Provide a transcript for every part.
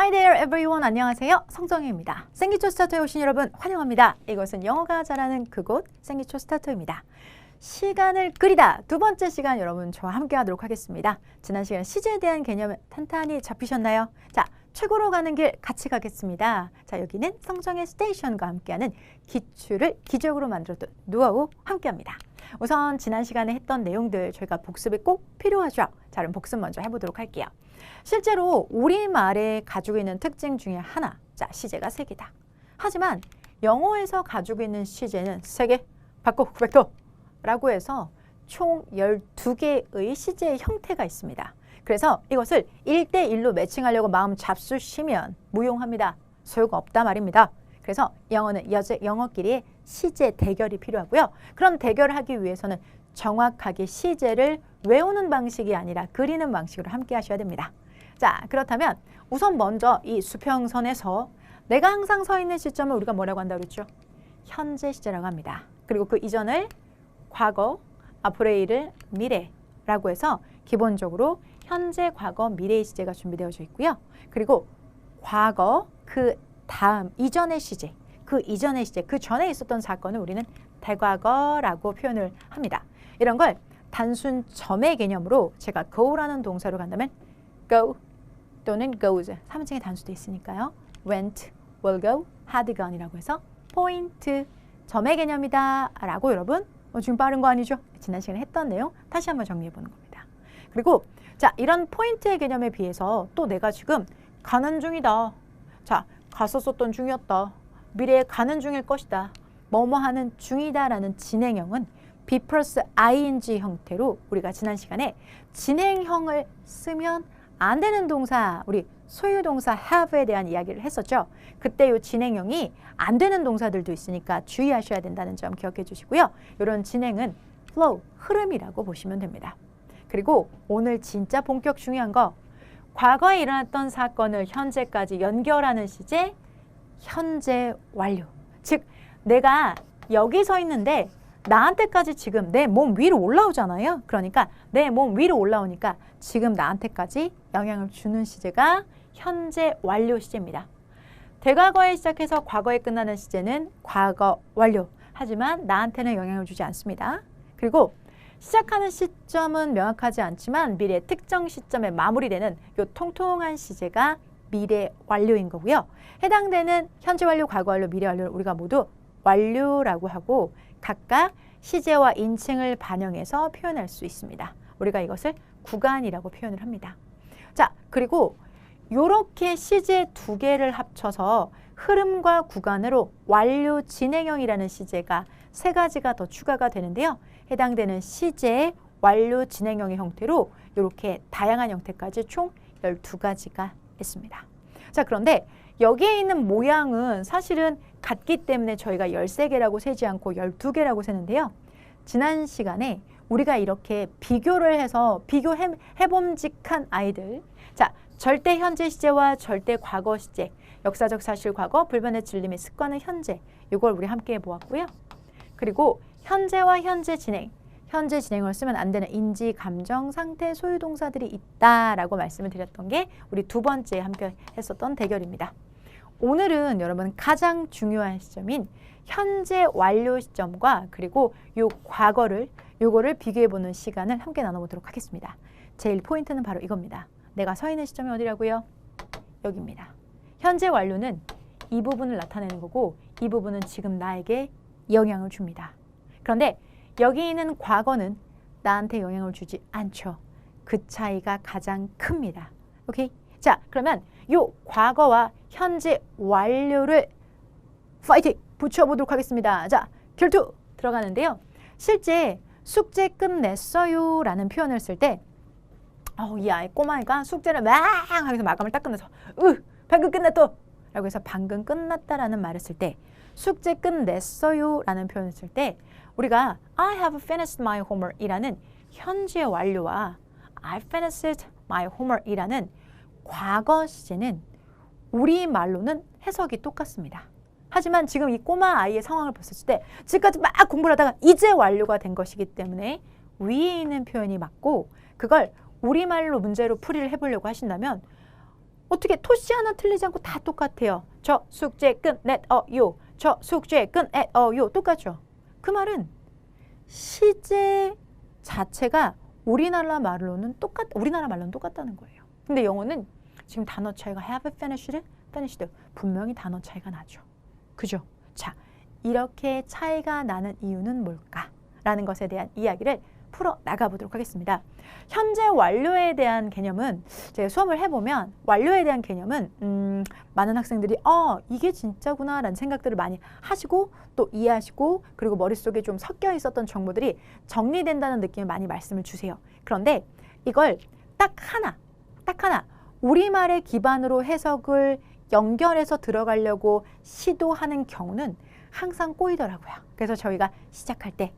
Hi there everyone. 안녕하세요. 성정혜입니다. 생기초 스타터에 오신 여러분 환영합니다. 이것은 영어가 잘하는 그곳 생기초 스타터입니다. 시간을 그리다 두 번째 시간 여러분 저와 함께 하도록 하겠습니다. 지난 시간 시제에 대한 개념 탄탄히 잡히셨나요? 자, 최고로 가는 길 같이 가겠습니다. 자, 여기는 성정혜 스테이션과 함께하는 기출을 기적으로 만들었던 노하우 함께합니다. 우선 지난 시간에 했던 내용들 저희가 복습이 꼭 필요하죠. 자, 그럼 복습 먼저 해보도록 할게요. 실제로 우리말에 가지고 있는 특징 중에 하나, 자, 시제가 3개다. 하지만 영어에서 가지고 있는 시제는 3개, 바꿔, 벡터 라고 해서 총 12개의 시제의 형태가 있습니다. 그래서 이것을 1대1로 매칭하려고 마음 잡수시면 무용합니다. 소용가 없다 말입니다. 그래서 영어는 영어끼리의 시제 대결이 필요하고요. 그런 대결을 하기 위해서는 정확하게 시제를 외우는 방식이 아니라 그리는 방식으로 함께 하셔야 됩니다. 자, 그렇다면 우선 먼저 이 수평선에서 내가 항상 서 있는 시점을 우리가 뭐라고 한다고 그랬죠? 현재 시제라고 합니다. 그리고 그 이전을 과거, 앞으로의 일을 미래라고 해서 기본적으로 현재, 과거, 미래의 시제가 준비되어져 있고요. 그리고 과거, 그 다음, 이전의 시제, 그 이전의 시제, 그 전에 있었던 사건을 우리는 대과거라고 표현을 합니다. 이런 걸 단순 점의 개념으로 제가 go라는 동사로 간다면 go 또는 goes, 3인칭의 단수도 있으니까요. went, will go, had gone이라고 해서 포인트, 점의 개념이다 라고 여러분 지금 빠른 거 아니죠? 지난 시간에 했던 내용 다시 한번 정리해 보는 겁니다. 그리고 자, 이런 포인트의 개념에 비해서 또 내가 지금 가는 중이다. 자, 갔었던 중이었다. 미래에 가는 중일 것이다. 뭐뭐 하는 중이다 라는 진행형은 be 플러스 ing 형태로 우리가 지난 시간에 진행형을 쓰면 안 되는 동사, 우리 소유동사 have에 대한 이야기를 했었죠. 그때 이 진행형이 안 되는 동사들도 있으니까 주의하셔야 된다는 점 기억해 주시고요. 이런 진행은 flow, 흐름이라고 보시면 됩니다. 그리고 오늘 진짜 본격 중요한 거, 과거에 일어났던 사건을 현재까지 연결하는 시제, 현재 완료. 즉, 내가 여기 서 있는데 나한테까지 지금 내 몸 위로 올라오잖아요. 그러니까 내 몸 위로 올라오니까 지금 나한테까지 영향을 주는 시제가 현재 완료 시제입니다. 대과거에 시작해서 과거에 끝나는 시제는 과거 완료. 하지만 나한테는 영향을 주지 않습니다. 그리고 시작하는 시점은 명확하지 않지만 미래 특정 시점에 마무리되는 이 통통한 시제가 미래 완료인 거고요. 해당되는 현재 완료, 과거 완료, 미래 완료를 우리가 모두 완료라고 하고 각각 시제와 인칭을 반영해서 표현할 수 있습니다. 우리가 이것을 구간이라고 표현을 합니다. 자, 그리고 이렇게 시제 2개를 합쳐서 흐름과 구간으로 완료 진행형이라는 시제가 3가지가 더 추가가 되는데요. 해당되는 시제의 완료 진행형의 형태로 이렇게 다양한 형태까지 총 12가지가 있습니다. 자, 그런데 여기에 있는 모양은 사실은 같기 때문에 저희가 13개라고 세지 않고 12개라고 세는데요. 지난 시간에 우리가 이렇게 비교를 해서 비교해봄직한 아이들, 자, 절대 현재 시제와 절대 과거 시제, 역사적 사실 과거, 불변의 진림의 습관은 현재, 이걸 우리 함께 해보았고요. 그리고 현재와 현재 진행, 현재 진행을 쓰면 안 되는 인지, 감정, 상태, 소유동사들이 있다라고 말씀을 드렸던 게 우리 두 번째 함께 했었던 대결입니다. 오늘은 여러분 가장 중요한 시점인 현재 완료 시점과 그리고 요 과거를 요거를 비교해보는 시간을 함께 나눠보도록 하겠습니다. 제일 포인트는 바로 이겁니다. 내가 서 있는 시점이 어디라고요? 여기입니다. 현재 완료는 이 부분을 나타내는 거고 이 부분은 지금 나에게 영향을 줍니다. 그런데 여기 있는 과거는 나한테 영향을 주지 않죠. 그 차이가 가장 큽니다. 오케이? 자, 그러면 요 과거와 현재 완료를 파이팅! 붙여보도록 하겠습니다. 자, 결투 들어가는데요. 실제 숙제 끝냈어요 라는 표현을 쓸 때 이 아이 꼬마이가 숙제를 막 하면서 마감을 딱 끝내서 방금 끝났다! 라고 해서 방금 끝났다라는 말을 쓸 때 숙제 끝냈어요 라는 표현을 쓸 때 우리가 I have finished my homework 이라는 현재 완료와 I finished my homework 이라는 과거 시제는 우리말로는 해석이 똑같습니다. 하지만 지금 이 꼬마 아이의 상황을 봤을 때 지금까지 막 공부를 하다가 이제 완료가 된 것이기 때문에 위에 있는 표현이 맞고 그걸 우리말로 문제로 풀이를 해보려고 하신다면 어떻게 토시 하나 틀리지 않고 다 똑같아요. 저 숙제 끝내어요. 저 숙제 끝내어요. 똑같죠. 그 말은 시제 자체가 우리나라 말로는 똑같다는 거예요. 근데 영어는 지금 단어 차이가 have finished, finished 분명히 단어 차이가 나죠. 그죠? 자, 이렇게 차이가 나는 이유는 뭘까? 라는 것에 대한 이야기를 풀어 나가보도록 하겠습니다. 현재 완료에 대한 개념은 제가 수업을 해보면 완료에 대한 개념은 많은 학생들이 이게 진짜구나 라는 생각들을 많이 하시고 또 이해하시고 그리고 머릿속에 좀 섞여 있었던 정보들이 정리된다는 느낌을 많이 말씀을 주세요. 그런데 이걸 딱 하나 우리말의 기반으로 해석을 연결해서 들어가려고 시도하는 경우는 항상 꼬이더라고요. 그래서 저희가 시작할 때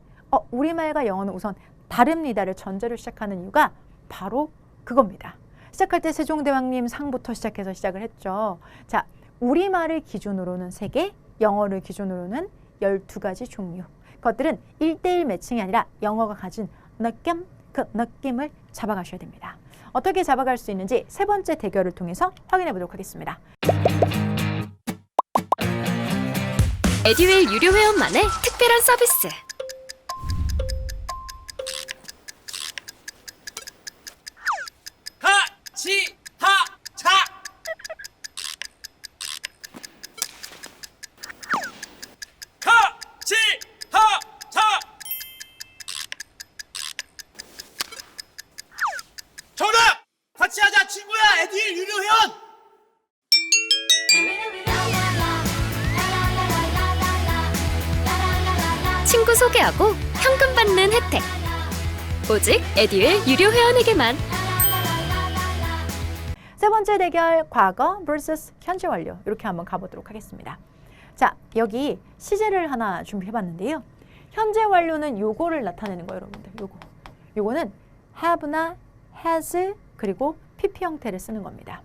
우리말과 영어는 우선 다릅니다를 전제로 시작하는 이유가 바로 그겁니다. 시작할 때 세종대왕님 상부터 시작해서 시작을 했죠. 자, 우리말을 기준으로는 3개, 영어를 기준으로는 12가지 종류. 그것들은 1:1 매칭이 아니라 영어가 가진 느낌, 그 느낌을 잡아가셔야 됩니다. 어떻게 잡아갈 수 있는지 3번째 대결을 통해서 확인해 보도록 하겠습니다. 에듀윌 유료 회원만의 특별한 서비스. 가치하차 가치하차 정답! 같이 하자 친구야 에듀윌 유료 회원 친구 소개하고 현금 받는 혜택. 오직 에듀윌 유료 회원에게만. 3번째 대결 과거 vs 현재 완료 이렇게 한번 가보도록 하겠습니다. 자, 여기 시제를 하나 준비해봤는데요. 현재 완료는 요거를 나타내는 거예요, 여러분들. 요거는 have나 has 그리고 pp 형태를 쓰는 겁니다.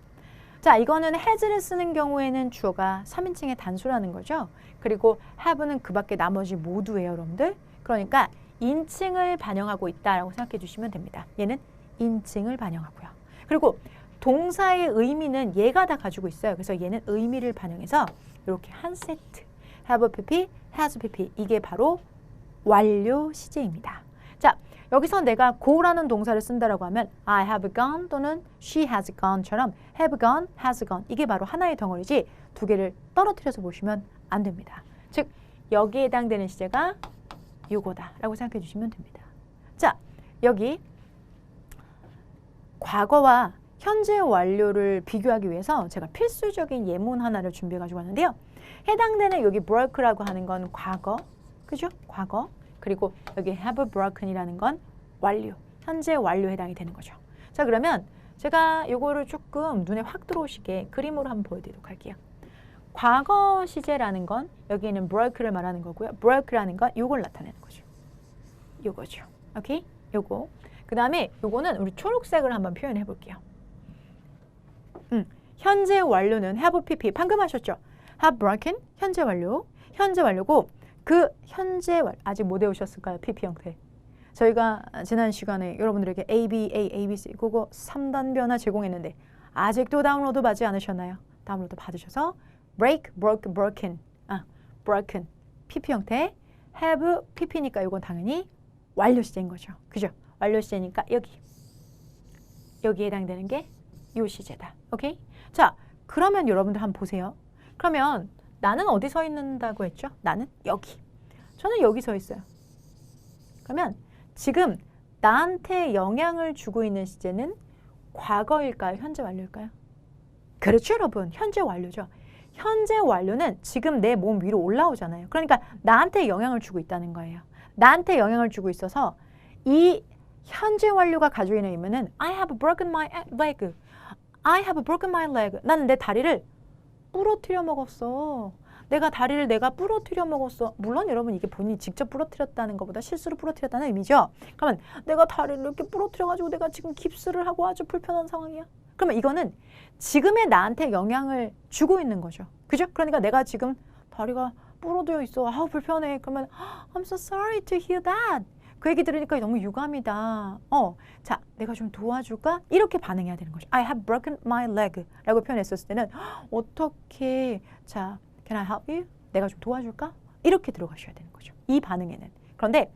자, 이거는 has를 쓰는 경우에는 주어가 3인칭의 단수라는 거죠. 그리고 have는 그 밖에 나머지 모두예요, 여러분들. 그러니까 인칭을 반영하고 있다라고 생각해 주시면 됩니다. 얘는 인칭을 반영하고요. 그리고 동사의 의미는 얘가 다 가지고 있어요. 그래서 얘는 의미를 반영해서 이렇게 한 세트 have pp, has pp 이게 바로 완료 시제입니다. 자, 여기서 내가 go라는 동사를 쓴다라고 하면 I have gone 또는 she has gone처럼 have gone, has gone 이게 바로 하나의 덩어리지 2개를 떨어뜨려서 보시면 안 됩니다. 즉 여기에 해당되는 시제가 요거다라고 생각해 주시면 됩니다. 자, 여기 과거와 현재 완료를 비교하기 위해서 제가 필수적인 예문 하나를 준비해 가지고 왔는데요. 해당되는 여기 broke라고 하는 건 과거, 그죠? 과거. 그리고 여기 have broken이라는 건 완료, 현재 완료에 해당이 되는 거죠. 자, 그러면 제가 요거를 조금 눈에 확 들어오시게 그림으로 한번 보여드리도록 할게요. 과거 시제라는 건 여기는 broke를 말하는 거고요. broke라는 건 요걸 나타내는 거죠. 요거죠. 오케이? 요거. 그 다음에 요거는 우리 초록색을 한번 표현해 볼게요. 현재 완료는 have pp 방금 하셨죠? have broken 현재 완료, 현재 완료고 그 현재 완료 아직 못 외우셨을까요? pp 형태. 저희가 지난 시간에 여러분들에게 ABA, ABC 그거 3단 변화 제공했는데 아직도 다운로드 받지 않으셨나요? 다운로드 받으셔서 break, broke, broken, broken pp 형태 have pp니까 이건 당연히 완료 시제인 거죠. 그죠? 완료 시제니까 여기에 해당되는 게 요 시제다. 오케이? 자, 그러면 여러분들 한번 보세요. 그러면 나는 어디 서 있는다고 했죠? 나는 여기. 저는 여기 서 있어요. 그러면 지금 나한테 영향을 주고 있는 시제는 과거일까요? 현재 완료일까요? 그렇죠, 여러분. 현재 완료죠. 현재 완료는 지금 내 몸 위로 올라오잖아요. 그러니까 나한테 영향을 주고 있다는 거예요. 나한테 영향을 주고 있어서 이 현재 완료가 가지고 있는 의미는 I have broken my leg. I have broken my leg. 나는 내 다리를 부러뜨려 먹었어. 내가 다리를 내가 부러뜨려 먹었어. 물론 여러분 이게 본인이 직접 부러뜨렸다는 것보다 실수로 부러뜨렸다는 의미죠. 그러면 내가 다리를 이렇게 부러뜨려가지고 내가 지금 깁스를 하고 아주 불편한 상황이야. 그러면 이거는 지금의 나한테 영향을 주고 있는 거죠. 그죠? 그러니까 내가 지금 다리가 부러져 있어. 아우 불편해. 그러면 I'm so sorry to hear that. 그 얘기 들으니까 너무 유감이다. 자, 내가 좀 도와줄까? 이렇게 반응해야 되는 거죠. I have broken my leg 라고 표현했었을 때는 어떻게 자, can I help you? 내가 좀 도와줄까? 이렇게 들어가셔야 되는 거죠. 이 반응에는. 그런데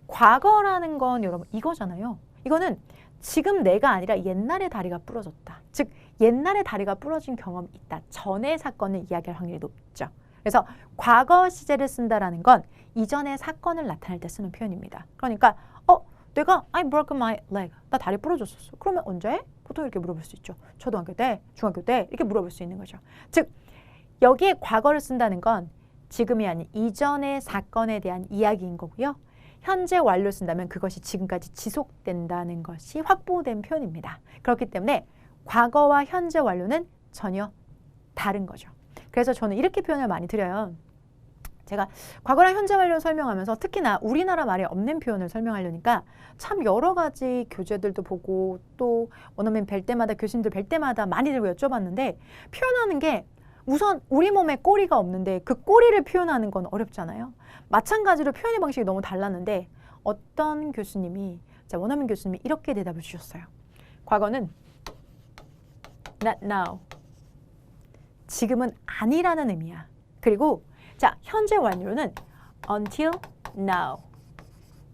과거라는 건 여러분 이거잖아요. 이거는 지금 내가 아니라 옛날에 다리가 부러졌다. 즉 옛날에 다리가 부러진 경험이 있다. 전의 사건을 이야기할 확률이 높죠. 그래서 과거 시제를 쓴다라는 건 이전의 사건을 나타낼 때 쓰는 표현입니다. 그러니까 내가 I broke my leg. 나 다리 부러졌었어. 그러면 언제? 보통 이렇게 물어볼 수 있죠. 초등학교 때, 중학교 때 이렇게 물어볼 수 있는 거죠. 즉 여기에 과거를 쓴다는 건 지금이 아닌 이전의 사건에 대한 이야기인 거고요. 현재 완료를 쓴다면 그것이 지금까지 지속된다는 것이 확보된 표현입니다. 그렇기 때문에 과거와 현재 완료는 전혀 다른 거죠. 그래서 저는 이렇게 표현을 많이 드려요. 제가 과거랑 현재 완료 설명하면서 특히나 우리나라 말에 없는 표현을 설명하려니까 참 여러 가지 교재들도 보고 또 원어민 뵐 때마다 교수님들 뵐 때마다 많이들 여쭤봤는데 표현하는 게 우선 우리 몸에 꼬리가 없는데 그 꼬리를 표현하는 건 어렵잖아요. 마찬가지로 표현의 방식이 너무 달랐는데 어떤 교수님이 원어민 교수님이 이렇게 대답을 주셨어요. 과거는 not now. 지금은 아니라는 의미야. 그리고 자, 현재 완료는 until now.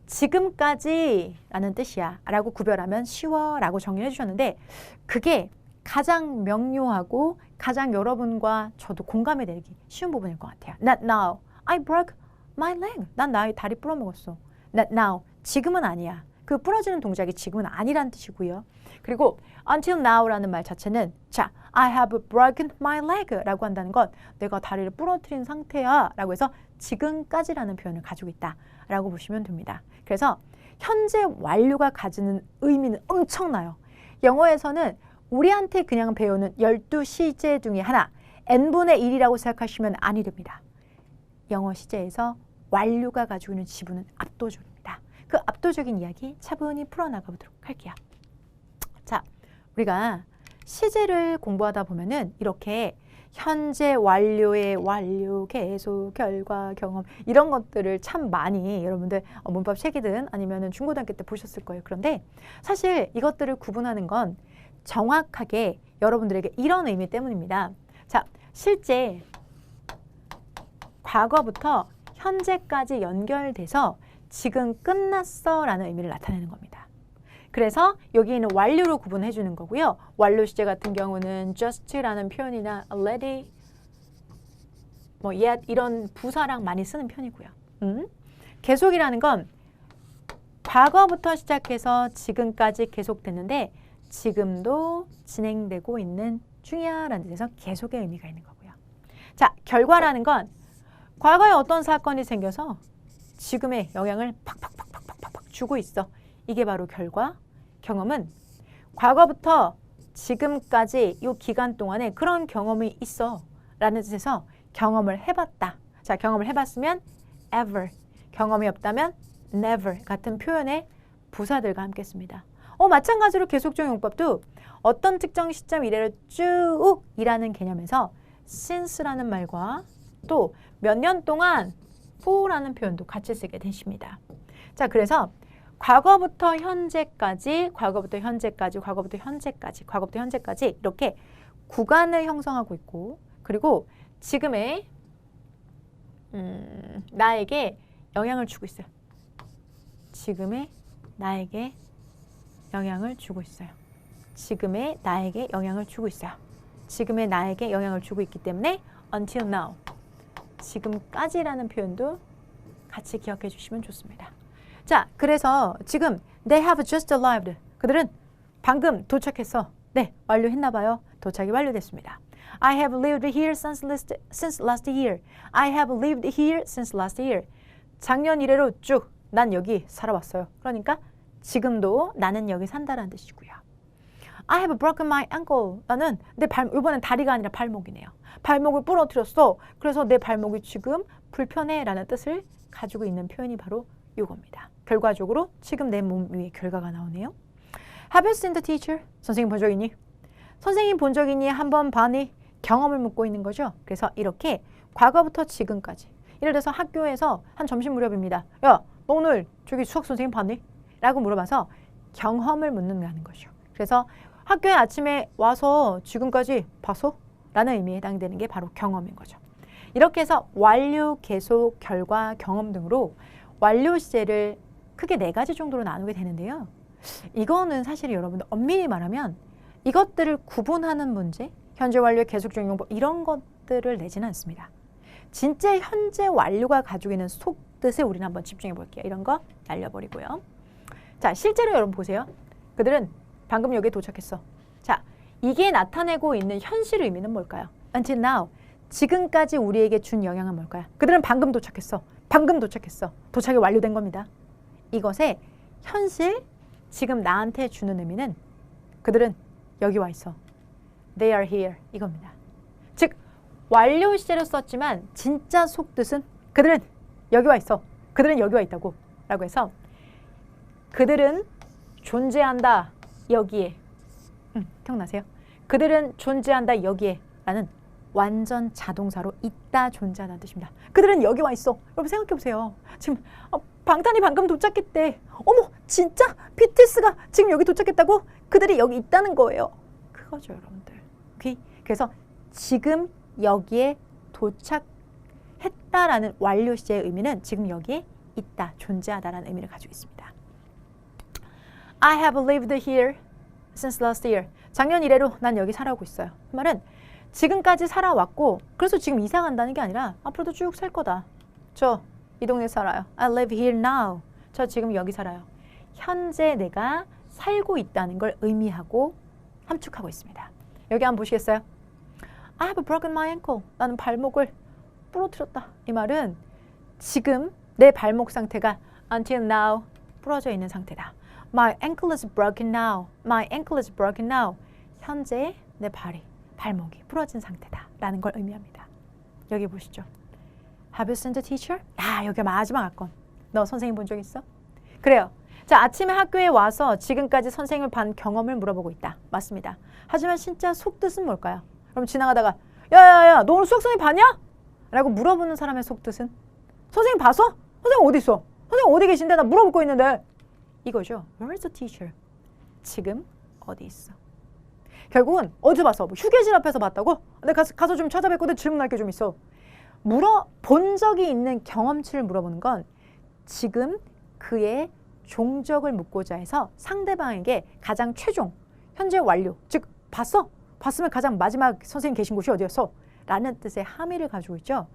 지금까지 라는 뜻이야 라고 구별하면 쉬워 라고 정리를 해주셨는데 그게 가장 명료하고 가장 여러분과 저도 공감이 되기 쉬운 부분일 것 같아요. Not now. I broke my leg. 난 나의 다리 부러먹었어. Not now. 지금은 아니야. 그 부러지는 동작이 지금은 아니란 뜻이고요. 그리고 until now라는 말 자체는 자, I have broken my leg 라고 한다는 건 내가 다리를 부러뜨린 상태야 라고 해서 지금까지라는 표현을 가지고 있다 라고 보시면 됩니다. 그래서 현재 완료가 가지는 의미는 엄청나요. 영어에서는 우리한테 그냥 배우는 12시제 중에 하나 n분의 1이라고 생각하시면 아니 됩니다. 영어 시제에서 완료가 가지고 있는 지분은 압도적입니다. 그 압도적인 이야기 차분히 풀어나가 보도록 할게요. 자, 우리가 시제를 공부하다 보면은 이렇게 현재 완료의 완료, 계속, 결과, 경험 이런 것들을 참 많이 여러분들 문법 책이든 아니면은 중고등학교 때 보셨을 거예요. 그런데 사실 이것들을 구분하는 건 정확하게 여러분들에게 이런 의미 때문입니다. 자, 실제 과거부터 현재까지 연결돼서 지금 끝났어 라는 의미를 나타내는 겁니다. 그래서 여기 있는 완료로 구분해 주는 거고요. 완료 시제 같은 경우는 just라는 표현이나 already, yet 이런 부사랑 많이 쓰는 편이고요. 계속이라는 건 과거부터 시작해서 지금까지 계속됐는데 지금도 진행되고 있는 중이야 라는 뜻에서 계속의 의미가 있는 거고요. 자, 결과라는 건 과거에 어떤 사건이 생겨서 지금의 영향을 팍팍팍팍팍팍 주고 있어. 이게 바로 결과. 경험은 과거부터 지금까지 이 기간 동안에 그런 경험이 있어 라는 뜻에서 경험을 해봤다. 자, 경험을 해봤으면 ever, 경험이 없다면 never 같은 표현의 부사들과 함께 씁니다. 마찬가지로 계속적 용법도 어떤 특정 시점 이래로 쭉 이라는 개념에서 since라는 말과 또 몇 년 동안 for라는 표현도 같이 쓰게 되십니다. 자, 그래서 과거부터 현재까지, 과거부터 현재까지, 과거부터 현재까지, 과거부터 현재까지 이렇게 구간을 형성하고 있고 그리고 지금의 나에게 영향을 주고 있어요. 지금의 나에게 영향을 주고 있어요. 지금의 나에게 영향을 주고 있어요. 지금의 나에게 영향을 주고 있기 때문에 until now, 지금까지라는 표현도 같이 기억해 주시면 좋습니다. 자, 그래서 지금 they have just arrived. 그들은 방금 도착했어. 네, 완료했나 봐요. 도착이 완료됐습니다. I have lived here since last year. I have lived here since last year. 작년 이래로 쭉 난 여기 살아왔어요. 그러니까 지금도 나는 여기 산다라는 뜻이고요. I have broken my ankle. 나는 이번엔 다리가 아니라 발목이네요. 발목을 부러뜨렸어. 그래서 내 발목이 지금 불편해 라는 뜻을 가지고 있는 표현이 바로 이겁니다. 결과적으로 지금 내 몸 위에 결과가 나오네요. Have you seen the teacher? 선생님 본 적 있니? 선생님 본 적 있니? 한번 봤니? 경험을 묻고 있는 거죠. 그래서 이렇게 과거부터 지금까지. 예를 들어서 학교에서 한 점심 무렵입니다. 야, 너 오늘 저기 수학 선생님 봤니? 라고 물어봐서 경험을 묻는다는 거죠. 그래서 학교에 아침에 와서 지금까지 봤어? 라는 의미에 해당되는 게 바로 경험인 거죠. 이렇게 해서 완료, 계속, 결과, 경험 등으로 완료 시제를 크게 4가지 정도로 나누게 되는데요. 이거는 사실 여러분들 엄밀히 말하면 이것들을 구분하는 문제, 현재 완료, 계속 중, 용법 이런 것들을 내지는 않습니다. 진짜 현재 완료가 가지고 있는 속뜻에 우리는 한번 집중해 볼게요. 이런 거 날려버리고요. 자, 실제로 여러분 보세요. 그들은 방금 여기에 도착했어. 자, 이게 나타내고 있는 현실 의미는 뭘까요? Until now, 지금까지 우리에게 준 영향은 뭘까요? 그들은 방금 도착했어. 방금 도착했어. 도착이 완료된 겁니다. 이것의 현실, 지금 나한테 주는 의미는 그들은 여기 와 있어. They are here. 이겁니다. 즉, 완료 시제로 썼지만 진짜 속뜻은 그들은 여기 와 있어. 그들은 여기 와 있다고. 라고 해서 그들은 존재한다. 여기에. 기억나세요? 그들은 존재한다. 여기에. 라는 완전 자동사로 있다, 존재하다는 뜻입니다. 그들은 여기 와 있어. 여러분 생각해 보세요. 지금 방탄이 방금 도착했대. 어머, 진짜? BTS가 지금 여기 도착했다고? 그들이 여기 있다는 거예요. 그거죠, 여러분들. 오케이? 그래서 지금 여기에 도착했다라는 완료 시제의 의미는 지금 여기에 있다, 존재하다라는 의미를 가지고 있습니다. I have lived here since last year. 작년 이래로 난 여기 살아오고 있어요. 그 말은 지금까지 살아왔고 그래서 지금 이사 간다는 게 아니라 앞으로도 쭉 살 거다. 저 이 동네 살아요. I live here now. 저 지금 여기 살아요. 현재 내가 살고 있다는 걸 의미하고 함축하고 있습니다. 여기 한번 보시겠어요? I have broken my ankle. 나는 발목을 부러뜨렸다. 이 말은 지금 내 발목 상태가 until now 부러져 있는 상태다. My ankle is broken now. My ankle is broken now. 현재 내 발목이 부러진 상태다 라는 걸 의미합니다. 여기 보시죠. Have you seen the teacher? 여기 마지막 학건. 너 선생님 본 적 있어? 그래요. 자, 아침에 학교에 와서 지금까지 선생님을 반 경험을 물어보고 있다. 맞습니다. 하지만 진짜 속뜻은 뭘까요? 그럼 지나가다가 야야야, 너 오늘 수학 선생님 봤냐? 라고 물어보는 사람의 속뜻은 선생님 봤어? 선생님 어디 있어? 선생님 어디 계신데? 나 물어보고 있는데. 이거죠. Where is the teacher? 지금 어디 있어? 결국은 어디서 봤어? 뭐 휴게실 앞에서 봤다고? 내가 가서 좀 찾아뵙거든. 질문할 게 좀 있어. 본 적이 있는 경험치를 물어보는 건 지금 그의 종적을 묻고자 해서 상대방에게 가장 최종, 현재 완료, 즉 봤어? 봤으면 가장 마지막 선생님 계신 곳이 어디였어? 라는 뜻의 함의를 가지고 있죠.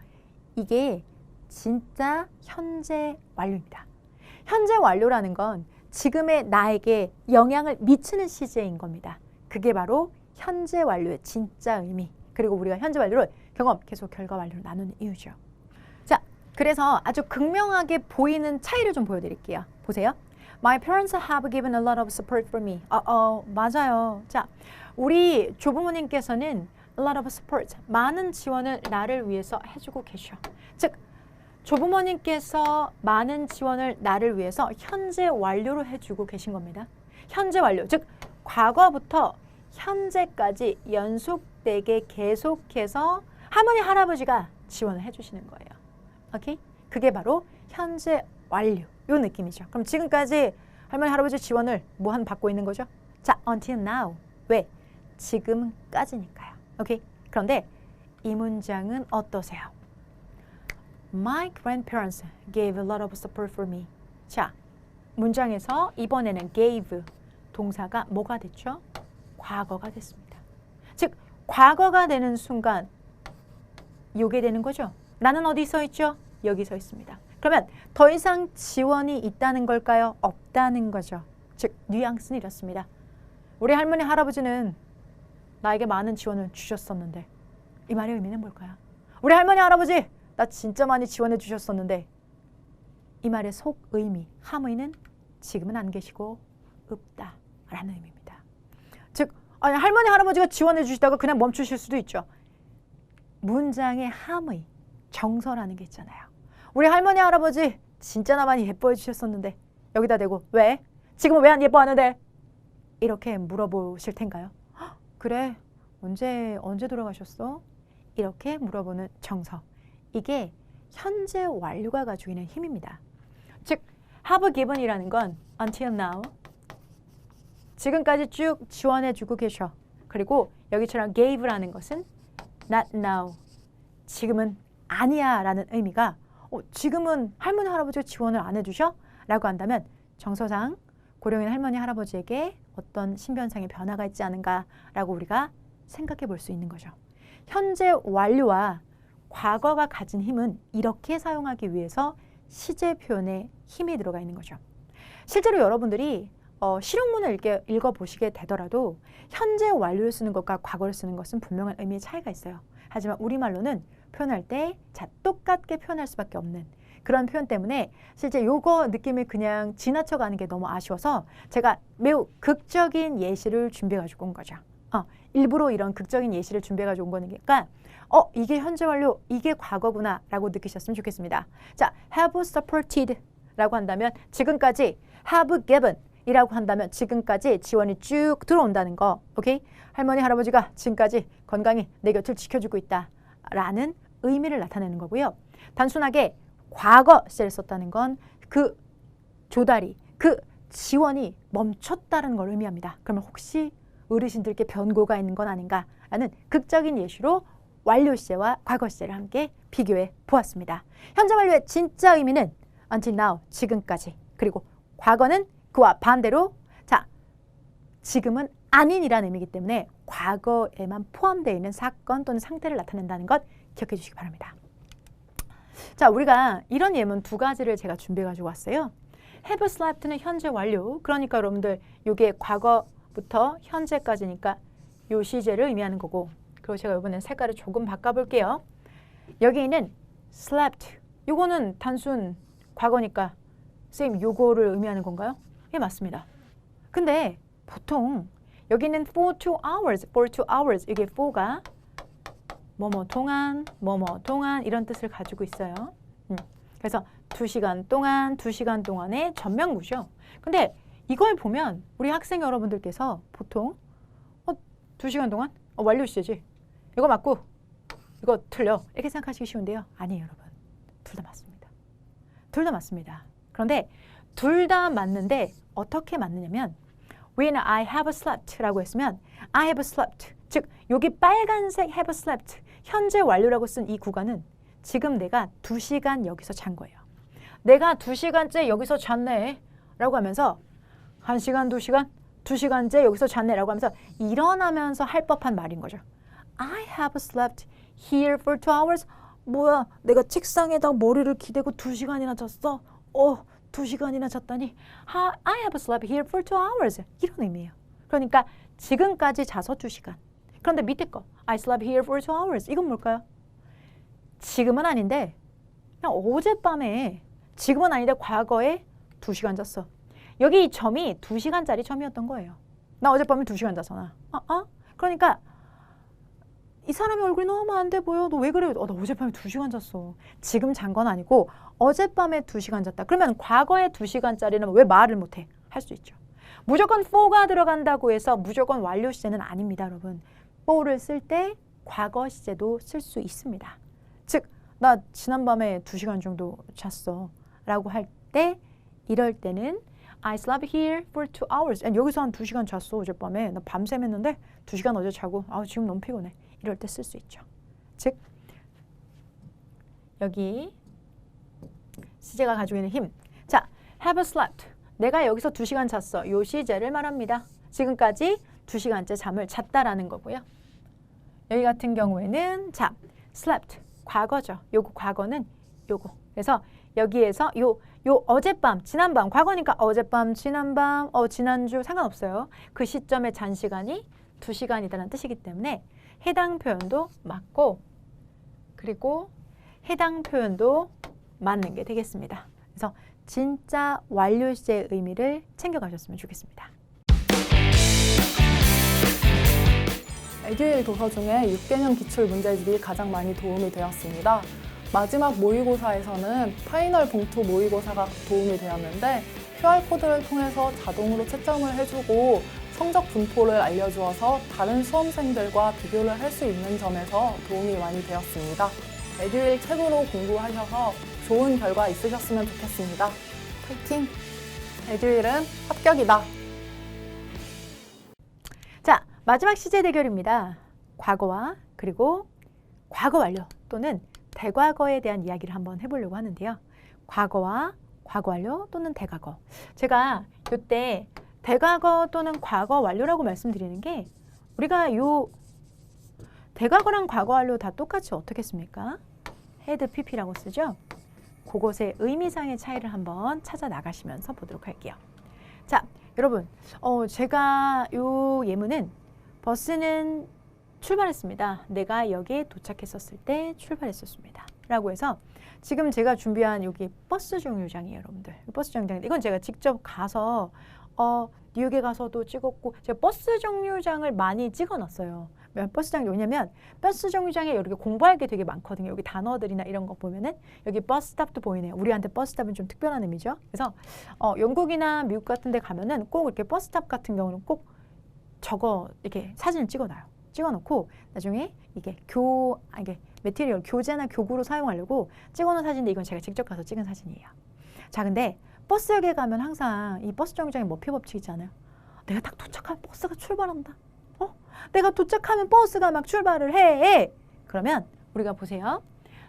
이게 진짜 현재 완료입니다. 현재 완료라는 건 지금의 나에게 영향을 미치는 시제인 겁니다. 그게 바로 현재 완료의 진짜 의미. 그리고 우리가 현재 완료를 경험, 계속, 결과 완료로 나누는 이유죠. 자, 그래서 아주 극명하게 보이는 차이를 좀 보여드릴게요. 보세요. My parents have given a lot of support for me. 맞아요. 자, 우리 조부모님께서는 a lot of support, 많은 지원을 나를 위해서 해주고 계셔. 즉, 조부모님께서 많은 지원을 나를 위해서 현재 완료로 해주고 계신 겁니다. 현재 완료, 즉 과거부터 현재까지 연속되게 계속해서 할머니, 할아버지가 지원을 해주시는 거예요. 오케이? 그게 바로 현재 완료, 요 느낌이죠. 그럼 지금까지 할머니, 할아버지 지원을 무한 받고 있는 거죠. 자, until now. 왜? 지금까지니까요. 오케이? 그런데 이 문장은 어떠세요? My grandparents gave a lot of support for me. 자, 문장에서 이번에는 gave 동사가 뭐가 됐죠? 과거가 됐습니다. 즉, 과거가 되는 순간 요게 되는 거죠. 나는 어디 서 있죠? 여기 서 있습니다. 그러면 더 이상 지원이 있다는 걸까요? 없다는 거죠. 즉, 뉘앙스는 이렇습니다. 우리 할머니, 할아버지는 나에게 많은 지원을 주셨었는데 이 말의 의미는 뭘까요? 우리 할머니, 할아버지 나 진짜 많이 지원해 주셨었는데 이 말의 속 의미, 함의는 지금은 안 계시고 없다라는 의미입니다. 즉, 아니, 할머니, 할아버지가 지원해 주시다가 그냥 멈추실 수도 있죠. 문장의 함의, 정서라는 게 있잖아요. 우리 할머니, 할아버지 진짜 나 많이 예뻐해 주셨었는데 여기다 대고 왜? 지금은 왜 안 예뻐하는데? 이렇게 물어보실 텐가요? 그래, 언제 돌아가셨어? 이렇게 물어보는 정서. 이게 현재 완료가 가지고 있는 힘입니다. 즉, have given이라는 건 until now, 지금까지 쭉 지원해주고 계셔. 그리고 여기처럼 gave라는 것은 not now, 지금은 아니야 라는 의미가 지금은 할머니 할아버지가 지원을 안 해주셔? 라고 한다면 정서상 고령인 할머니 할아버지에게 어떤 신변상의 변화가 있지 않은가 라고 우리가 생각해 볼 수 있는 거죠. 현재 완료와 과거가 가진 힘은 이렇게 사용하기 위해서 시제 표현에 힘이 들어가 있는 거죠. 실제로 여러분들이 실용문을 읽어보시게 되더라도 현재 완료를 쓰는 것과 과거를 쓰는 것은 분명한 의미의 차이가 있어요. 하지만 우리말로는 표현할 때 똑같게 표현할 수밖에 없는 그런 표현 때문에 실제 요거 느낌을 그냥 지나쳐가는 게 너무 아쉬워서 제가 매우 극적인 예시를 준비해가지고 온 거죠. 일부러 이런 극적인 예시를 준비해가지고 온 거니까 이게 현재 완료, 이게 과거구나 라고 느끼셨으면 좋겠습니다. 자, have supported 라고 한다면 지금까지 have given 이라고 한다면 지금까지 지원이 쭉 들어온다는 거. 오케이? 할머니 할아버지가 지금까지 건강히 내 곁을 지켜주고 있다 라는 의미를 나타내는 거고요. 단순하게 과거 시제를 썼다는 건 그 조달이, 그 지원이 멈췄다는 걸 의미합니다. 그러면 혹시 어르신들께 변고가 있는 건 아닌가라는 극적인 예시로 완료 시제와 과거 시제를 함께 비교해 보았습니다. 현재 완료의 진짜 의미는 until now, 지금까지. 그리고 과거는 그와 반대로 자, 지금은 아닌이라는 의미이기 때문에 과거에만 포함되어 있는 사건 또는 상태를 나타낸다는 것 기억해 주시기 바랍니다. 자, 우리가 이런 예문 두 가지를 제가 준비해 가지고 왔어요. have slept는 현재 완료. 그러니까 여러분들 이게 과거부터 현재까지니까 요 시제를 의미하는 거고, 그리고 제가 이번엔 색깔을 조금 바꿔볼게요. 여기 있는 slept, 요거는 단순 과거니까 선생님 요거를 의미하는 건가요? 예, 맞습니다. 근데 보통 여기 있는 for 2 hours, 이게 for가 뭐뭐 동안, 뭐뭐 동안 이런 뜻을 가지고 있어요. 그래서 2시간 동안, 2시간 동안의 전명구죠. 근데 이걸 보면 우리 학생 여러분들께서 보통 2시간 동안? 완료 시제지. 이거 맞고 이거 틀려. 이렇게 생각하시기 쉬운데요. 아니에요, 여러분. 둘 다 맞습니다. 둘 다 맞습니다. 그런데 둘 다 맞는데 어떻게 맞느냐면 When I have slept 라고 했으면 I have slept, 즉 여기 빨간색 have slept, 현재 완료라고 쓴 이 구간은 지금 내가 2시간 여기서 잔 거예요. 내가 2시간째 여기서 잤네 라고 하면서 1시간, 2시간, 2시간째 여기서 잤네 라고 하면서 일어나면서 할 법한 말인 거죠. I have slept here for 2 hours. 뭐야, 내가 책상에다 머리를 기대고 2시간이나 잤어? 2시간이나 잤다니. I have slept here for 2 hours. 이런 의미예요. 그러니까 지금까지 자서 2시간. 그런데 밑에 거 I slept here for 2 hours. 이건 뭘까요? 지금은 아닌데 그냥 어젯밤에, 지금은 아닌데 과거에 2시간 잤어. 여기 이 점이 2시간짜리 점이었던 거예요. 나 어젯밤에 2시간 잤어. 나. 그러니까 이 사람의 얼굴이 너무 안 돼 보여. 너 왜 그래? 나 어젯밤에 2시간 잤어. 지금 잔 건 아니고 어젯밤에 2시간 잤다. 그러면 과거에 2시간짜리는 왜 말을 못해? 할 수 있죠. 무조건 for가 들어간다고 해서 무조건 완료 시제는 아닙니다, 여러분. for를 쓸 때 과거 시제도 쓸 수 있습니다. 즉, 나 지난밤에 2시간 정도 잤어 라고 할 때, 이럴 때는 I slept here for 2 hours. 여기서 한 2시간 잤어, 어젯밤에. 나 밤샘 했는데 2시간 어제 자고 지금 너무 피곤해. 이럴 때 쓸 수 있죠. 즉, 여기 시제가 가지고 있는 힘. 자, have slept. 내가 여기서 2시간 잤어. 요 시제를 말합니다. 지금까지 2시간째 잠을 잤다라는 거고요. 여기 같은 경우에는 자, slept. 과거죠. 요거 과거는 요거. 그래서 여기에서 요 어젯밤, 지난밤, 과거니까 어젯밤, 지난밤, 지난주 상관없어요. 그 시점에 잔 시간이 2시간이라는 뜻이기 때문에 해당 표현도 맞고, 그리고 해당 표현도 맞는 게 되겠습니다. 그래서 진짜 완료 시제의 의미를 챙겨가셨으면 좋겠습니다. 에듀윌 도서 중에 6개년 기출 문제집이 가장 많이 도움이 되었습니다. 마지막 모의고사에서는 파이널 봉투 모의고사가 도움이 되었는데 QR코드를 통해서 자동으로 채점을 해주고 성적 분포를 알려주어서 다른 수험생들과 비교를 할 수 있는 점에서 도움이 많이 되었습니다. 에듀윌 책으로 공부하셔서 좋은 결과 있으셨으면 좋겠습니다. 파이팅! 에듀윌은 합격이다! 마지막 시제 대결입니다. 과거와 그리고 과거 완료 또는 대과거에 대한 이야기를 한번 해보려고 하는데요. 과거와 과거 완료 또는 대과거. 제가 이때 대과거 또는 과거 완료라고 말씀드리는 게 우리가 요 대과거랑 과거 완료 다 똑같이 어떻게 씁니까? 헤드 PP라고 쓰죠. 그것의 의미상의 차이를 한번 찾아 나가시면서 보도록 할게요. 자, 여러분, 제가 요 예문은 버스는 출발했습니다. 내가 여기에 도착했었을 때 출발했었습니다. 라고 해서 지금 제가 준비한 여기 버스 정류장이에요, 여러분들. 버스 정류장. 이건 제가 직접 가서 뉴욕에 가서도 찍었고 제가 버스 정류장을 많이 찍어놨어요. 버스 정류 왜냐면 버스 정류장에 이렇게 공부할 게 되게 많거든요. 여기 단어들이나 이런 거 보면은 여기 버스탑도 보이네요. 우리한테 버스탑은 좀 특별한 의미죠. 그래서 영국이나 미국 같은 데 가면은 꼭 이렇게 버스탑 같은 경우는 꼭 저거 이렇게 사진을 찍어놔요. 찍어놓고 나중에 이게 이게 매티리얼 교재나 교구로 사용하려고 찍어놓은 사진인데 이건 제가 직접 가서 찍은 사진이에요. 자, 근데 버스역에 가면 항상 이 버스 정류장에 머피 법칙 있잖아요. 내가 딱 도착하면 버스가 출발한다. 내가 도착하면 버스가 막 출발을 해. 그러면 우리가 보세요.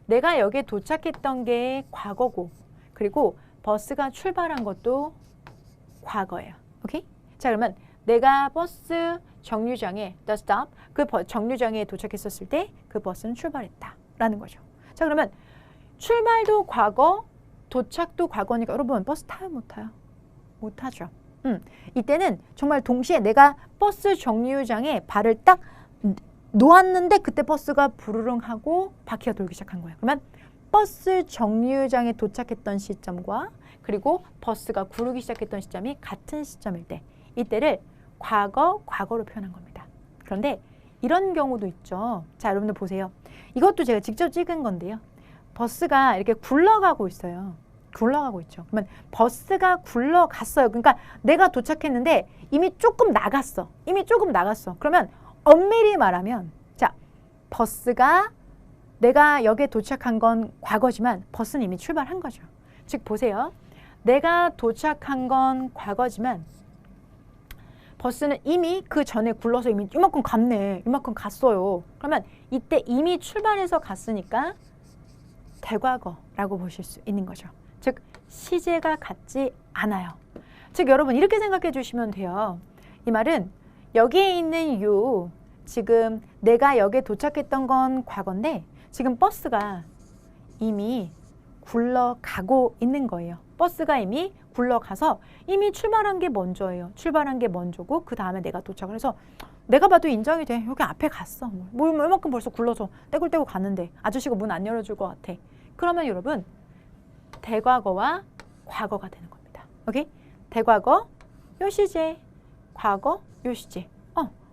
내가 여기에 도착했던 게 과거고 그리고 버스가 출발한 것도 과거예요. 오케이? 자, 그러면 내가 버스 정류장에 the stop 그 정류장에 도착했었을 때 그 버스는 출발했다라는 거죠. 자, 그러면 출발도 과거, 도착도 과거니까 여러분 버스 타요, 못 타요? 못 타죠. 이때는 정말 동시에 내가 버스 정류장에 발을 딱 놓았는데 그때 버스가 부르릉 하고 바퀴가 돌기 시작한 거예요. 그러면 버스 정류장에 도착했던 시점과 그리고 버스가 구르기 시작했던 시점이 같은 시점일 때 이때를 과거로 표현한 겁니다. 그런데 이런 경우도 있죠. 자, 여러분들 보세요. 이것도 제가 직접 찍은 건데요. 버스가 이렇게 굴러가고 있어요. 굴러가고 있죠. 그러면 버스가 굴러갔어요. 그러니까 내가 도착했는데 이미 조금 나갔어. 그러면 엄밀히 말하면 자, 버스가 내가 여기에 도착한 건 과거지만 버스는 이미 출발한 거죠. 즉 보세요. 내가 도착한 건 과거지만 버스는 이미 그 전에 굴러서 이미 이만큼 갔네. 이만큼 갔어요. 그러면 이때 이미 출발해서 갔으니까 대과거라고 보실 수 있는 거죠. 즉 시제가 같지 않아요. 즉 여러분 이렇게 생각해 주시면 돼요. 이 말은 여기에 있는 요 지금 내가 여기에 도착했던 건 과거인데 지금 버스가 이미 굴러가고 있는 거예요. 버스가 이미 굴러가서 이미 출발한 게 먼저예요. 출발한 게 먼저고 그 다음에 내가 도착을 해서 내가 봐도 인정이 돼. 여기 앞에 갔어. 뭐 얼마큼 벌써 굴러서 떼굴떼굴 갔는데 아저씨가 문 안 열어줄 것 같아. 그러면 여러분 대과거와 과거가 되는 겁니다. 오케이? 대과거 요 시제, 과거 요 시제.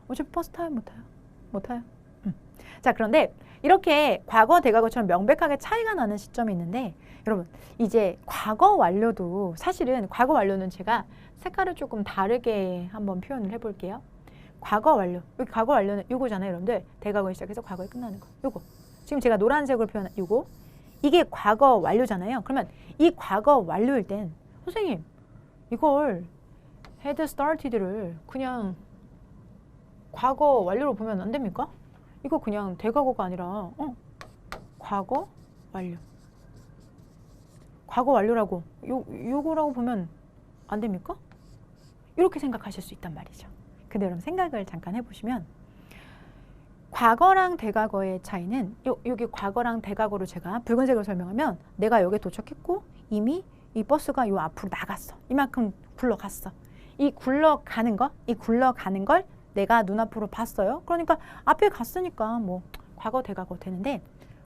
어차피 버스 타요, 못 타요? 못 타요. 자, 그런데 이렇게 과거, 대과거처럼 명백하게 차이가 나는 시점이 있는데 여러분 이제 과거 완료도 사실은 과거 완료는 제가 색깔을 조금 다르게 한번 표현을 해볼게요. 과거 완료, 여기 과거 완료는 요거잖아요, 여러분들. 대과거에 시작해서 과거에 끝나는 거. 요거 지금 제가 노란색으로 표현한 요거 이게 과거 완료잖아요. 그러면 이 과거 완료일 땐 선생님 이걸 had started를 그냥 과거 완료로 보면 안 됩니까? 이거 그냥 대과거가 아니라 과거 완료. 과거 완료라고 요거라고 보면 안 됩니까? 이렇게 생각하실 수 있단 말이죠. 근데 여러분 생각을 잠깐 해보시면 과거랑 대과거의 차이는 여기 과거랑 대과거로 제가 붉은색으로 설명하면 내가 여기에 도착했고 이미 이 버스가 요 앞으로 나갔어. 이만큼 굴러갔어. 이 굴러가는 걸 내가 눈앞으로 봤어요. 그러니까 앞에 갔으니까 뭐 과거 대과거 되는데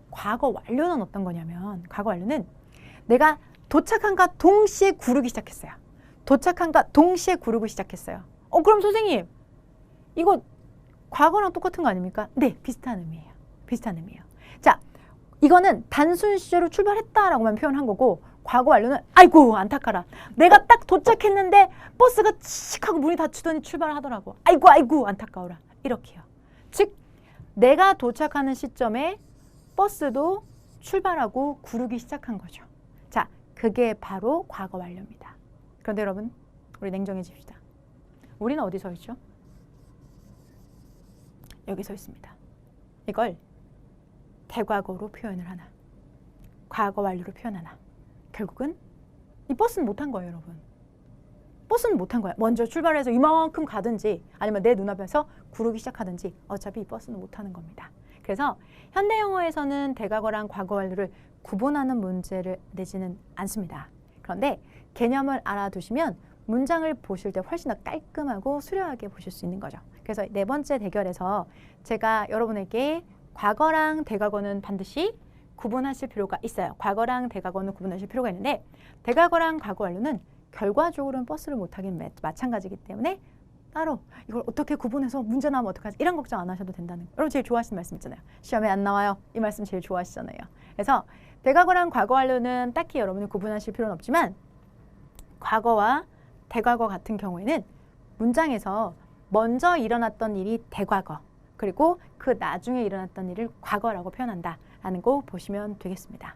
과거 완료는 어떤 거냐면 과거 완료는 내가 도착한과 동시에 구르기 시작했어요. 도착한과 동시에 구르기 시작했어요. 그럼 선생님 이거 과거랑 똑같은 거 아닙니까? 네, 비슷한 의미예요. 비슷한 의미예요. 자, 이거는 단순 시제로 출발했다라고만 표현한 거고 과거 완료는 아이고 안타까라. 내가 딱 도착했는데 버스가 칙 하고 문이 닫히더니 출발하더라고. 아이고 안타까워라. 이렇게요. 즉 내가 도착하는 시점에 버스도 출발하고 구르기 시작한 거죠. 자, 그게 바로 과거 완료입니다. 그런데 여러분 우리 냉정해집시다. 우리는 어디 서 있죠? 여기 서 있습니다. 이걸 대과거로 표현을 하나, 과거 완료로 표현하나. 결국은 이 버스는 못한 거예요, 여러분. 버스는 못한 거야. 먼저 출발해서 이만큼 가든지 아니면 내 눈앞에서 구르기 시작하든지 어차피 이 버스는 못하는 겁니다. 그래서 현대 영어에서는 대과거랑 과거 완료를 구분하는 문제를 내지는 않습니다. 그런데 개념을 알아두시면 문장을 보실 때 훨씬 더 깔끔하고 수려하게 보실 수 있는 거죠. 그래서 네 번째 대결에서 제가 여러분에게 과거랑 대과거는 반드시 구분하실 필요가 있어요. 과거랑 대과거는 구분하실 필요가 있는데 대과거랑 과거 완료는 결과적으로는 버스를 못하긴 마찬가지이기 때문에 따로 이걸 어떻게 구분해서 문제 나오면 어떡하지? 이런 걱정 안 하셔도 된다는 거. 여러분 제일 좋아하시는 말씀 있잖아요. 시험에 안 나와요. 이 말씀 제일 좋아하시잖아요. 그래서 대과거랑 과거 완료는 딱히 여러분이 구분하실 필요는 없지만 과거와 대과거 같은 경우에는 문장에서 먼저 일어났던 일이 대과거 그리고 그 나중에 일어났던 일을 과거라고 표현한다라는 거 보시면 되겠습니다.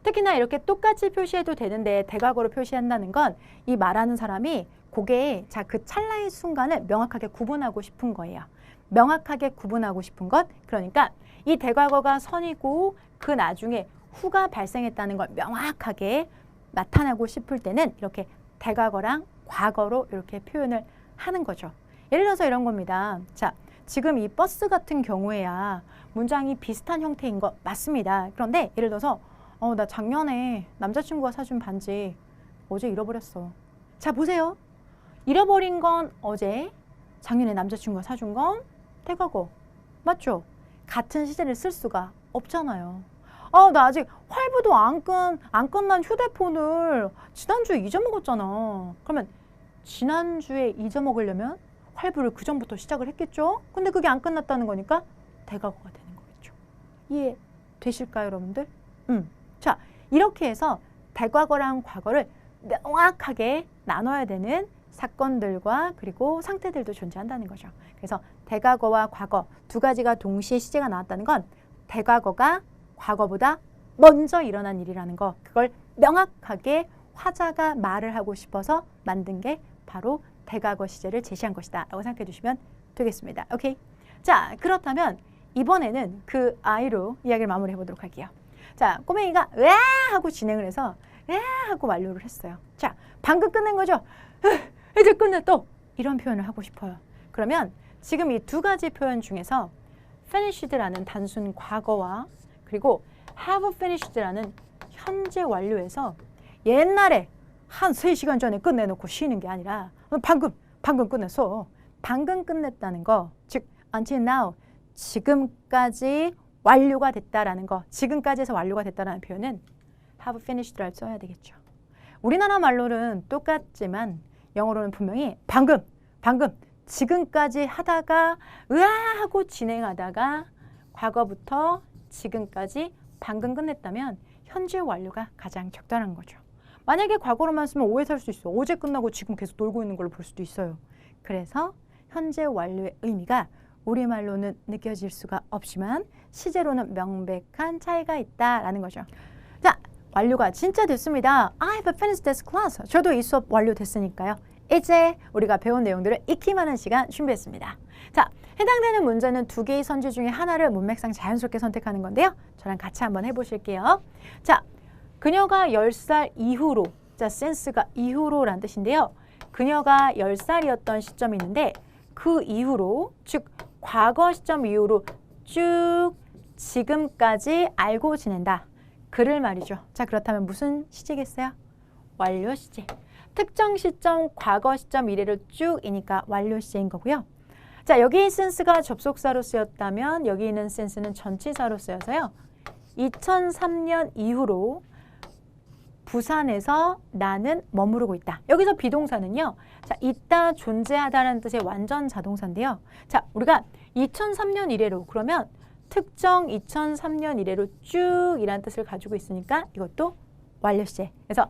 특히나 이렇게 똑같이 표시해도 되는데 대과거로 표시한다는 건 이 말하는 사람이 그게 자 그 찰나의 순간을 명확하게 구분하고 싶은 거예요. 명확하게 구분하고 싶은 것. 그러니까 이 대과거가 선이고 그 나중에 후가 발생했다는 걸 명확하게 나타내고 싶을 때는 이렇게 대과거랑 과거로 이렇게 표현을 하는 거죠. 예를 들어서 이런 겁니다. 자, 지금 이 버스 같은 경우에야 문장이 비슷한 형태인 거 맞습니다. 그런데 예를 들어서 나 작년에 남자친구가 사준 반지 어제 잃어버렸어. 자, 보세요. 잃어버린 건 어제, 작년에 남자친구가 사준 건 대과거. 맞죠? 같은 시제를 쓸 수가 없잖아요. 나 아직 활부도 안 끝난 휴대폰을 지난주에 잊어먹었잖아. 그러면 지난주에 잊어먹으려면 활부를 그 전부터 시작을 했겠죠? 근데 그게 안 끝났다는 거니까 대과거가 되는 거겠죠. 이해되실까요, 여러분들? 자, 이렇게 해서 대과거랑 과거를 명확하게 나눠야 되는 사건들과 그리고 상태들도 존재한다는 거죠. 그래서 대과거와 과거 두 가지가 동시에 시제가 나왔다는 건 대과거가 과거보다 먼저 일어난 일이라는 거, 그걸 명확하게 화자가 말을 하고 싶어서 만든 게 바로 대과거 시제를 제시한 것이다 라고 생각해 주시면 되겠습니다. 오케이? 자, 그렇다면 이번에는 그 아이로 이야기를 마무리해 보도록 할게요. 자, 꼬맹이가 으아 하고 진행을 해서 으아 하고 완료를 했어요. 자, 방금 끝낸 거죠? 이제 끝냈다. 이런 표현을 하고 싶어요. 그러면 지금 이 두 가지 표현 중에서 finished라는 단순 과거와 그리고 have finished라는 현재 완료에서 옛날에 한 3시간 전에 끝내놓고 쉬는 게 아니라 방금 끝냈어. 방금 끝냈다는 거, 즉 until now, 지금까지 완료가 됐다라는 거, 지금까지에서 완료가 됐다라는 표현은 have finished를 써야 되겠죠. 우리나라 말로는 똑같지만 영어로는 분명히 방금, 지금까지 하다가 으아 하고 진행하다가 과거부터 지금까지 방금 끝냈다면 현재 완료가 가장 적절한 거죠. 만약에 과거로만 쓰면 오해 살 수 있어. 어제 끝나고 지금 계속 놀고 있는 걸로 볼 수도 있어요. 그래서 현재 완료의 의미가 우리말로는 느껴질 수가 없지만 시제로는 명백한 차이가 있다라는 거죠. 자, 완료가 진짜 됐습니다. I have finished this class. 저도 이 수업 완료됐으니까요. 이제 우리가 배운 내용들을 익히만 하는 시간 준비했습니다. 자, 해당되는 문제는 두 개의 선지 중에 하나를 문맥상 자연스럽게 선택하는 건데요. 저랑 같이 한번 해보실게요. 자, 그녀가 10살 이후로, 자, since가 이후로라는 뜻인데요. 그녀가 10살이었던 시점이 있는데 그 이후로, 즉 과거 시점 이후로 쭉 지금까지 알고 지낸다. 그를 말이죠. 자, 그렇다면 무슨 시제겠어요? 완료 시제. 특정 시점, 과거 시점 이래로 쭉이니까 완료 시제인 거고요. 자, 여기 since가 접속사로 쓰였다면 여기 있는 since는 전치사로 쓰여서요. 2003년 이후로 부산에서 나는 머무르고 있다. 여기서 비동사는요. 자, 있다, 존재하다라는 뜻의 완전 자동사인데요. 자, 우리가 2003년 이래로 그러면 특정 2003년 이래로 쭉이라는 뜻을 가지고 있으니까 이것도 완료 시제. 그래서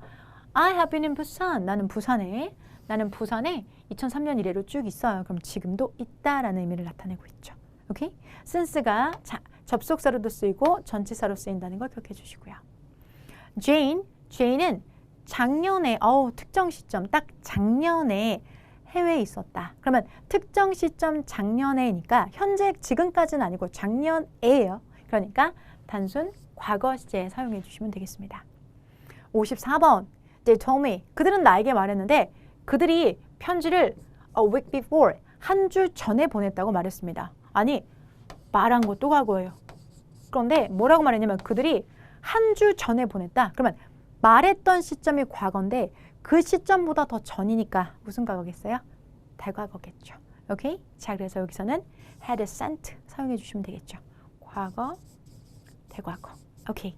I have been in Busan. 나는 부산에 2003년 이래로 쭉 있어요. 그럼 지금도 있다라는 의미를 나타내고 있죠. 오케이? since가 접속사로도 쓰이고 전치사로 쓰인다는 걸 기억해 주시고요. Jane은 작년에 특정 시점 딱 작년에 해외에 있었다. 그러면 특정 시점 작년에니까 현재 지금까지는 아니고 작년에예요. 그러니까 단순 과거 시제에 사용해 주시면 되겠습니다. 54번. They told me. 그들은 나에게 말했는데 그들이 편지를 a week before, 한 주 전에 보냈다고 말했습니다. 아니, 말한 것도 과거예요. 그런데 뭐라고 말했냐면 그들이 한 주 전에 보냈다. 그러면 말했던 시점이 과거인데 그 시점보다 더 전이니까 무슨 과거겠어요? 대과거겠죠. 오케이? 자, 그래서 여기서는 had sent 사용해 주시면 되겠죠. 과거, 대과거. 오케이.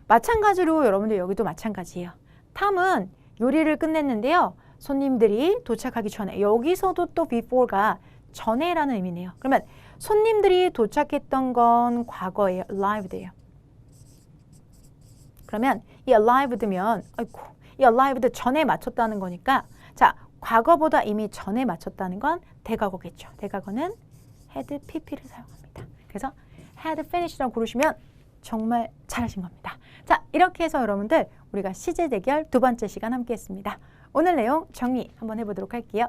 마찬가지로 여러분들 여기도 마찬가지예요. 탐은 요리를 끝냈는데요. 손님들이 도착하기 전에, 여기서도 또 before가 전에라는 의미네요. 그러면 손님들이 도착했던 건 과거에 arrived예요. 그러면 이 arrived면 아이고, 이 arrived 전에 맞췄다는 거니까 자, 과거보다 이미 전에 맞췄다는 건 대과거겠죠. 대과거는 had pp를 사용합니다. 그래서 had finished라고 고르시면 정말 잘하신 겁니다. 자, 이렇게 해서 여러분들 우리가 시제 대결 두 번째 시간 함께 했습니다. 오늘 내용 정리 한번 해보도록 할게요.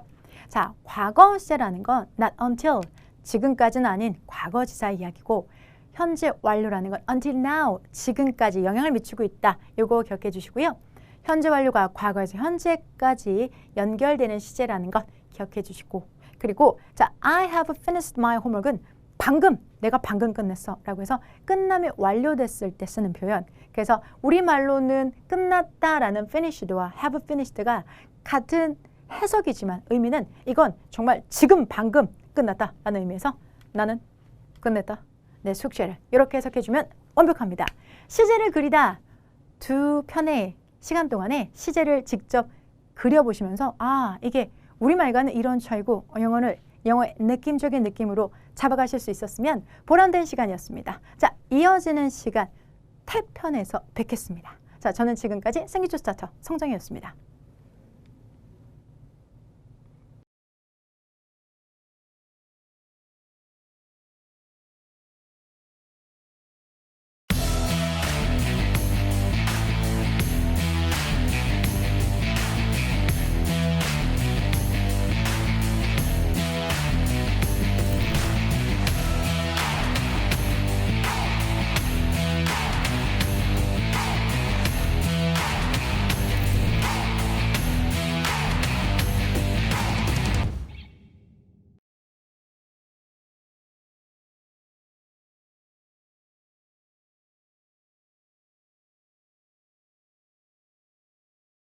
자, 과거 시제라는 건 not until, 지금까지는 아닌 과거지사 이야기고 현재 완료라는 건 until now, 지금까지 영향을 미치고 있다. 요거 기억해 주시고요. 현재 완료가 과거에서 현재까지 연결되는 시제라는 것 기억해 주시고 그리고 자, I have finished my homework은 방금, 내가 방금 끝냈어 라고 해서 끝남이 완료됐을 때 쓰는 표현. 그래서 우리말로는 끝났다라는 finished와 have finished가 같은 해석이지만 의미는 이건 정말 지금 방금 끝났다라는 의미에서 나는 끝냈다. 내 숙제를 이렇게 해석해주면 완벽합니다. 시제를 그리다 두 편의 시간 동안에 시제를 직접 그려보시면서 아, 이게 우리말과는 이런 차이고 영어의 느낌적인 느낌으로 잡아가실 수 있었으면 보람된 시간이었습니다. 자, 이어지는 시간 탭편에서 뵙겠습니다. 자, 저는 지금까지 생기초 스타터 성정이었습니다.